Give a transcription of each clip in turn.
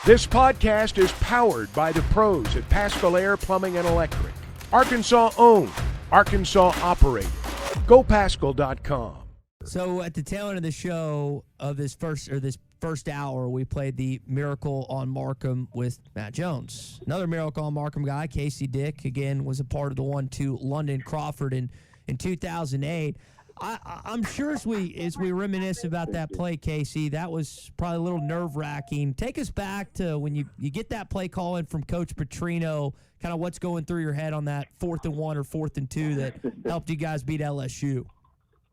This podcast is powered by the pros at Paschal Air Plumbing and Electric. Arkansas owned, Arkansas operated. GoPaschal.com. So at the tail end of the show of this first hour, we played the Miracle on Markham with Matt Jones. Another Miracle on Markham guy, Casey Dick, again, was a part of the 1-2 London Crawford in 2008. I'm sure as we reminisce about that play, Casey, that was probably a little nerve-wracking. Take us back to when you get that play call in from Coach Petrino, kind of what's going through your head on that 4th and 1 or 4th and 2 that helped you guys beat LSU.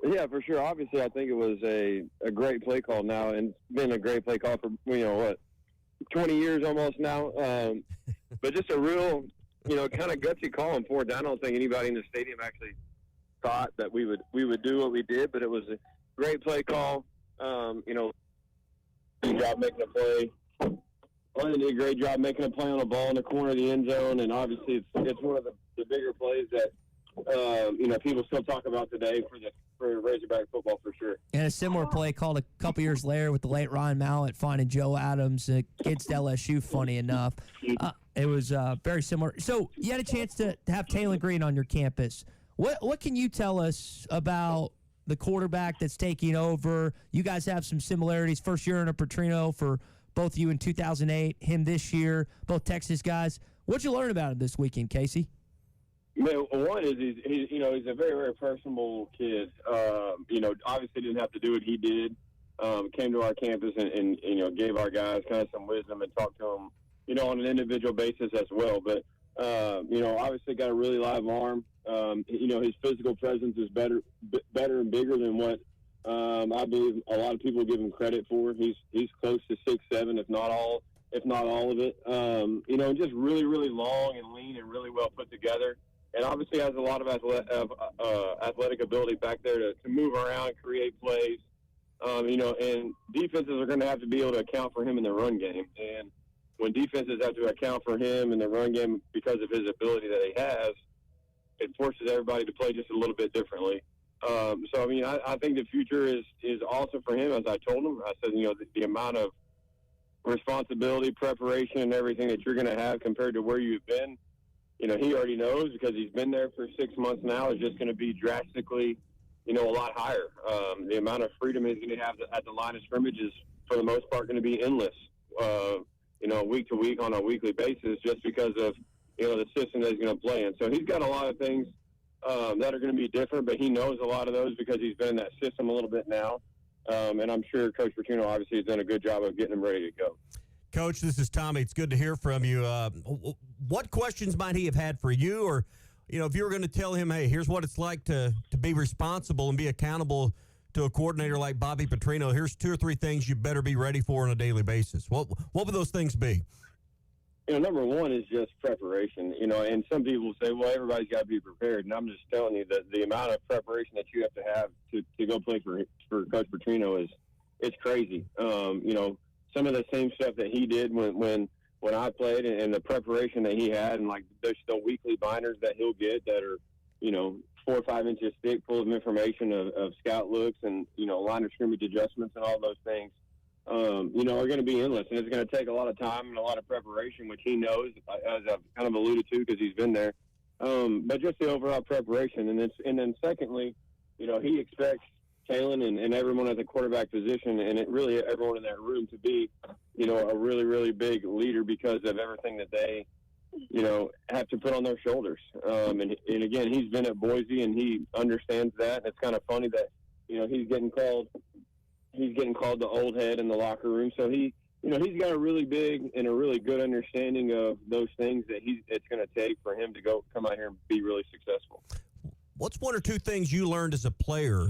Yeah, for sure. Obviously, I think it was a great play call now, and it's been a great play call for, 20 years almost now. But just a real, kind of gutsy call on 4th down. I don't think anybody in the stadium actually thought that we would do what we did, but it was a great play call. Good job making a play. London did a great job making a play on a ball in the corner of the end zone, and obviously it's one of the bigger plays that people still talk about today for Razorback football for sure. And a similar play called a couple years later with the late Ryan Mallett finding Joe Adams against LSU, funny enough. It was very similar. So you had a chance to have Taylen Green on your campus. What can you tell us about the quarterback that's taking over? You guys have some similarities. First year under Petrino for both you in 2008, him this year, both Texas guys. What'd you learn about him this weekend, Casey? One is he's a very, very personable kid. Obviously didn't have to do what he did. Came to our campus and gave our guys kind of some wisdom and talked to them, on an individual basis as well. But obviously got a really live arm. His physical presence is better and bigger than what I believe a lot of people give him credit for. He's close to 6'7", if not all of it. Just really, really long and lean and really well put together. And obviously has a lot of athletic ability back there to move around, create plays. And defenses are going to have to be able to account for him in the run game. And when defenses have to account for him in the run game because of his ability that he has, it forces everybody to play just a little bit differently. I think the future is awesome for him. As I told him, I said, the amount of responsibility, preparation, and everything that you're going to have compared to where you've been, he already knows because he's been there for 6 months now is just going to be drastically, a lot higher. The amount of freedom he's going to have at the line of scrimmage is, for the most part, going to be endless, week to week on a weekly basis just because of, the system that he's going to play in. So he's got a lot of things that are going to be different, but he knows a lot of those because he's been in that system a little bit now. And I'm sure Coach Petrino obviously has done a good job of getting him ready to go. Coach, this is Tommy. It's good to hear from you. What questions might he have had for you? Or, if you were going to tell him, hey, here's what it's like to be responsible and be accountable to a coordinator like Bobby Petrino, here's 2 or 3 things you better be ready for on a daily basis. What would those things be? Number one is just preparation, and some people say, well, everybody's got to be prepared. And I'm just telling you that the amount of preparation that you have to go play for Coach Petrino it's crazy. Some of the same stuff that he did when I played and the preparation that he had, and like there's still weekly binders that he'll get that are, 4 or 5 inches thick, full of information of scout looks and, line of scrimmage adjustments and all those things, are going to be endless. And it's going to take a lot of time and a lot of preparation, which he knows, as I've kind of alluded to because he's been there. But just the overall preparation. And then secondly, he expects Taylen and everyone at the quarterback position and really everyone in that room to be, a really, really big leader because of everything that they, have to put on their shoulders. And again, he's been at Boise and he understands that. And it's kind of funny that, he's getting called the old head in the locker room. So he's got a really big and a really good understanding of those things that it's going to take for him to come out here and be really successful. What's 1 or 2 things you learned as a player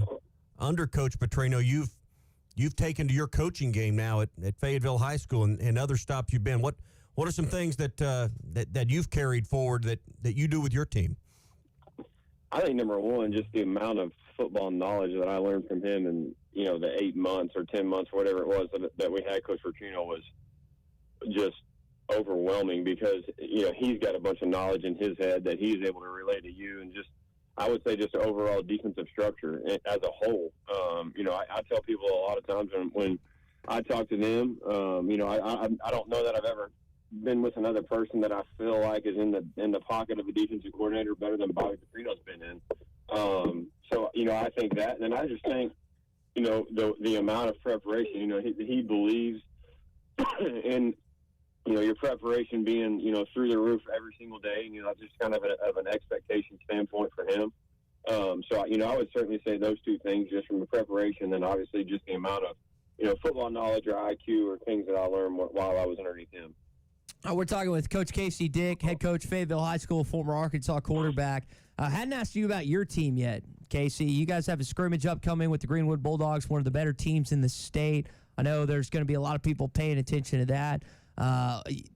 under Coach Petrino you've taken to your coaching game now at Fayetteville High School and other stops you've been? What are some things that you've carried forward that you do with your team? I think number one, just the amount of football knowledge that I learned from him in, the 8 months or 10 months, whatever it was that we had Coach Petrino was just overwhelming because, he's got a bunch of knowledge in his head that he's able to relay to you and just, I would say just overall defensive structure as a whole. I tell people a lot of times when I talk to them. I don't know that I've ever been with another person that I feel like is in the pocket of a defensive coordinator better than Bobby Petrino's been in. I think that, and I just think, the amount of preparation. He believes in your preparation being through the roof every single day. That's just kind of an expectation standpoint for him. I would certainly say those two things, just from the preparation, and obviously just the amount of football knowledge or IQ or things that I learned while I was underneath him. We're talking with Coach Casey Dick, head coach, Fayetteville High School, former Arkansas quarterback. Hadn't asked you about your team yet, Casey. You guys have a scrimmage upcoming with the Greenwood Bulldogs, one of the better teams in the state. I know there's going to be a lot of people paying attention to that.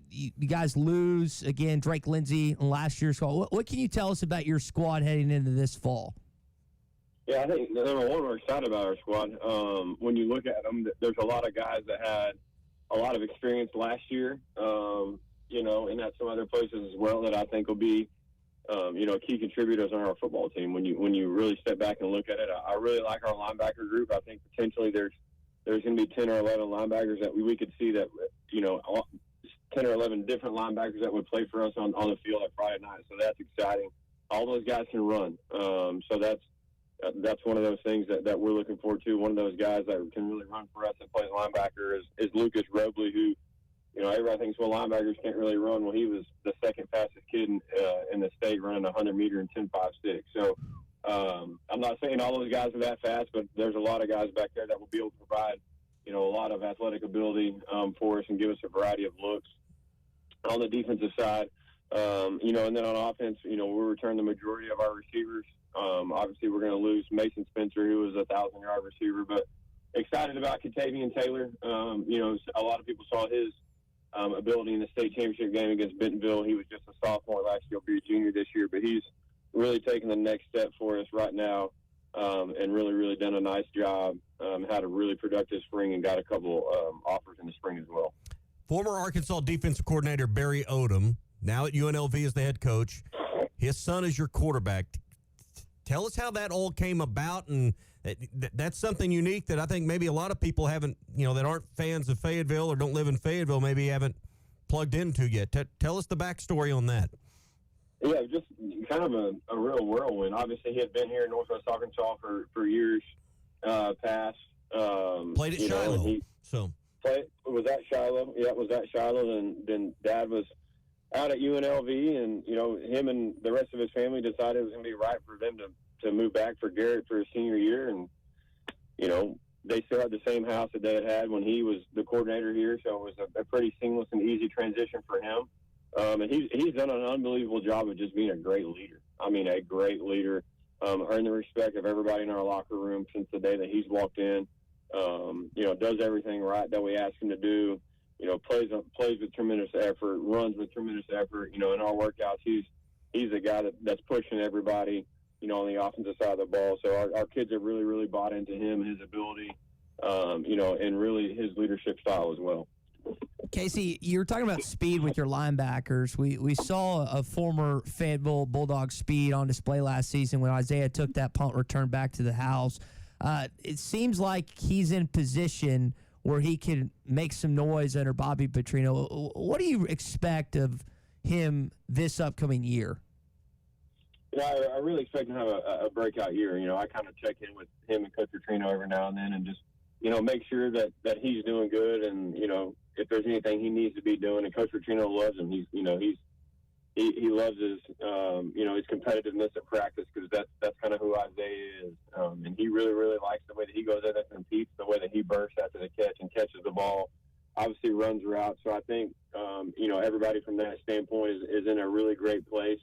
You guys lose, again, Drake Lindsay in last year's squad. What can you tell us about your squad heading into this fall? Yeah, I think, number one, we're excited about our squad. When you look at them, there's a lot of guys that had a lot of experience last year, and at some other places as well that I think will be, key contributors on our football team. When you really step back and look at it, I really like our linebacker group. I think potentially there's going to be 10 or 11 linebackers that we could see that, 10 or 11 different linebackers that would play for us on the field at Friday night. So that's exciting. All those guys can run. So that's one of those things that we're looking forward to. One of those guys that can really run for us and play linebacker is Lucas Robley, who, everybody thinks, well, linebackers can't really run. Well, he was the second fastest kid in the state running 100-meter in 10.56. So I'm not saying all those guys are that fast, but there's a lot of guys back there that will be able to provide, a lot of athletic ability for us and give us a variety of looks. On the defensive side, and then on offense, we'll return the majority of our receivers. Obviously, we're going to lose Mason Spencer, who was a 1,000-yard receiver, but excited about Katavian Taylor. A lot of people saw his ability in the state championship game against Bentonville. He was just a sophomore last year. He'll be a junior this year, but he's really taking the next step for us right now, and really, really done a nice job. Had a really productive spring and got a couple offers in the spring as well. Former Arkansas defensive coordinator Barry Odom, now at UNLV as the head coach. His son is your quarterback. Tell us how that all came about, and that's something unique that I think maybe a lot of people haven't, that aren't fans of Fayetteville or don't live in Fayetteville, maybe haven't plugged into yet. Tell us the backstory on that. Yeah, just kind of a real whirlwind. Obviously, he had been here in Northwest Arkansas for years past. Played at Shiloh. Was at Shiloh. Yeah, it was at Shiloh. And then Dad was out at UNLV, and him and the rest of his family decided it was going to be right for them to move back for Garrett for his senior year. And they still had the same house that they had when he was the coordinator here, so it was a pretty seamless and easy transition for him. And he's done an unbelievable job of just being a great leader. I mean, a great leader. Earned the respect of everybody in our locker room since the day that he's walked in. Does everything right that we ask him to do. Plays with tremendous effort, runs with tremendous effort. In our workouts, he's a guy that's pushing everybody, on the offensive side of the ball. So our kids have really, really bought into him, his ability, and really his leadership style as well. Casey, you were talking about speed with your linebackers. We saw a former Fayetteville Bulldog speed on display last season when Isaiah took that punt return back to the house. It seems like he's in position where he can make some noise under Bobby Petrino. What do you expect of him this upcoming year? I really expect him to have a breakout year. I kind of check in with him and Coach Petrino every now and then and just, make sure that he's doing good and, if there's anything he needs to be doing. And Coach Petrino loves him. He loves his, his competitiveness at practice because that's kind of who Isaiah is. And he really, really likes the way that he goes in and competes, the way that he bursts after the catch and catches the ball, obviously runs routes. So I think, everybody from that standpoint is in a really great place.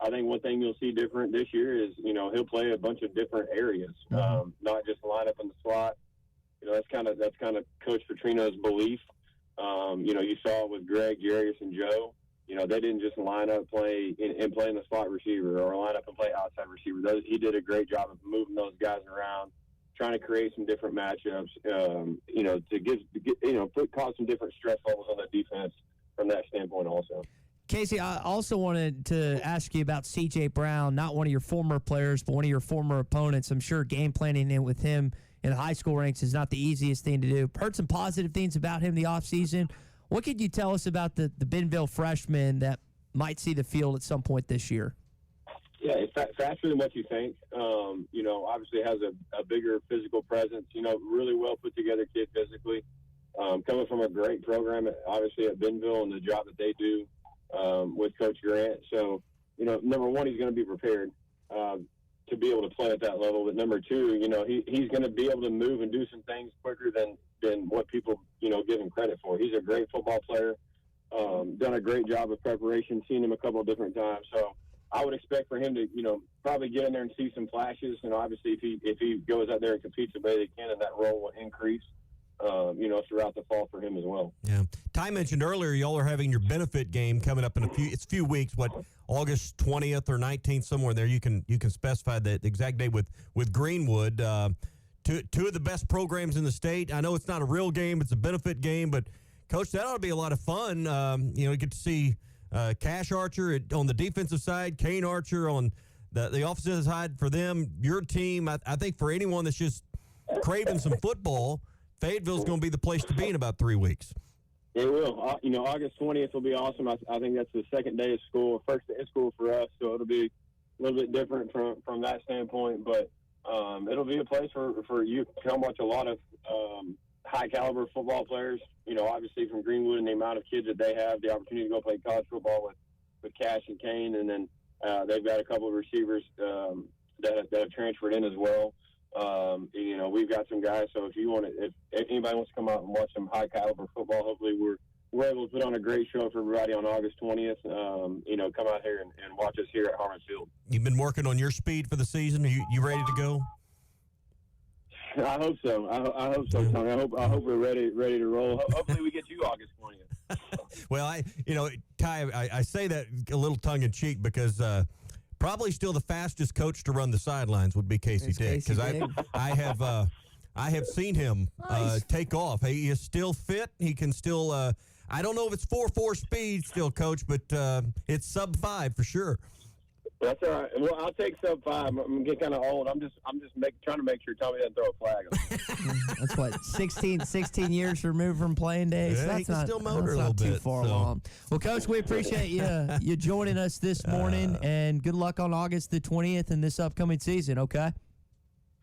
I think one thing you'll see different this year is, he'll play a bunch of different areas, not just line up in the slot. That's kind of Coach Petrino's belief. You saw it with Greg, Jarius, and Joe. They didn't just line up play in the slot receiver or line up and play outside receiver. He did a great job of moving those guys around, trying to create some different matchups, to cause some different stress levels on the defense from that standpoint also. Casey, I also wanted to ask you about C.J. Brown, not one of your former players, but one of your former opponents. I'm sure game planning in with him in the high school ranks is not the easiest thing to do. Heard some positive things about him the offseason. What could you tell us about the Bentonville freshman that might see the field at some point this year? Yeah, it's faster than what you think. Obviously has a bigger physical presence, really well put together kid physically. Coming from a great program, obviously at Bentonville and the job that they do with Coach Grant. So, number one, he's going to be prepared to be able to play at that level. But number two, he's going to be able to move and do some things quicker than what people, give him credit for. He's a great football player, done a great job of preparation, seen him a couple of different times. So I would expect for him to, probably get in there and see some flashes. Obviously if he goes out there and competes the way they can, and that role will increase, throughout the fall for him as well. Yeah. Ty mentioned earlier y'all are having your benefit game coming up in a few weeks, August 20th or 19th, somewhere there. You can specify the exact date with Greenwood. Two of the best programs in the state. I know it's not a real game, it's a benefit game, but Coach, that ought to be a lot of fun. You get to see Cash Archer on the defensive side, Kane Archer on the offensive side for them, your team. I think for anyone that's just craving some football, Fayetteville's going to be the place to be in about 3 weeks. It will. August 20th will be awesome. I think that's the second day of school, first day of school for us, so it'll be a little bit different from that standpoint. But it'll be a place for you to come watch a lot of high-caliber football players, obviously from Greenwood and the amount of kids that they have, the opportunity to go play college football with Cash and Kane, and then they've got a couple of receivers that have transferred in as well. We've got some guys, so if anybody wants to come out and watch some high caliber football, hopefully we're able to put on a great show for everybody on August 20th. Come out here and watch us here at Harmon Field. You've been working on your speed for the season. Are you ready to go? I hope so. I hope so, Tony. I hope we're ready to roll. Hopefully we get you August 20th. Well, Ty, I say that a little tongue in cheek because probably still the fastest coach to run the sidelines would be Casey Dick, because I have seen him take off. He is still fit. He can still. I don't know if it's 4.4 speed still, Coach, but it's sub-5 for sure. That's all right. Well, I'll take sub-5. I'm getting kind of old. I'm just trying to make sure Tommy doesn't throw a flag on. That's what 16 years removed from playing days. Yeah, that's not still motor a little too bit, far along. Well, Coach, we appreciate you joining us this morning, and good luck on August the 20th and this upcoming season. Okay.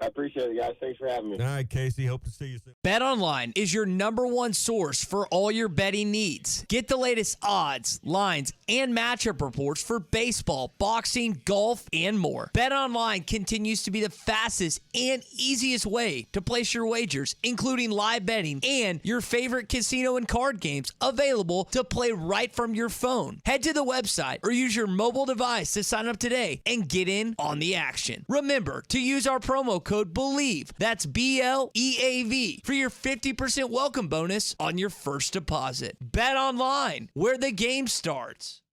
I appreciate it, guys. Thanks for having me. All right, Casey. Hope to see you soon. BetOnline is your #1 source for all your betting needs. Get the latest odds, lines, and matchup reports for baseball, boxing, golf, and more. BetOnline continues to be the fastest and easiest way to place your wagers, including live betting and your favorite casino and card games available to play right from your phone. Head to the website or use your mobile device to sign up today and get in on the action. Remember to use our promo code BELIEVE, that's BLEAV, for your 50% welcome bonus on your first deposit. Bet online, where the game starts.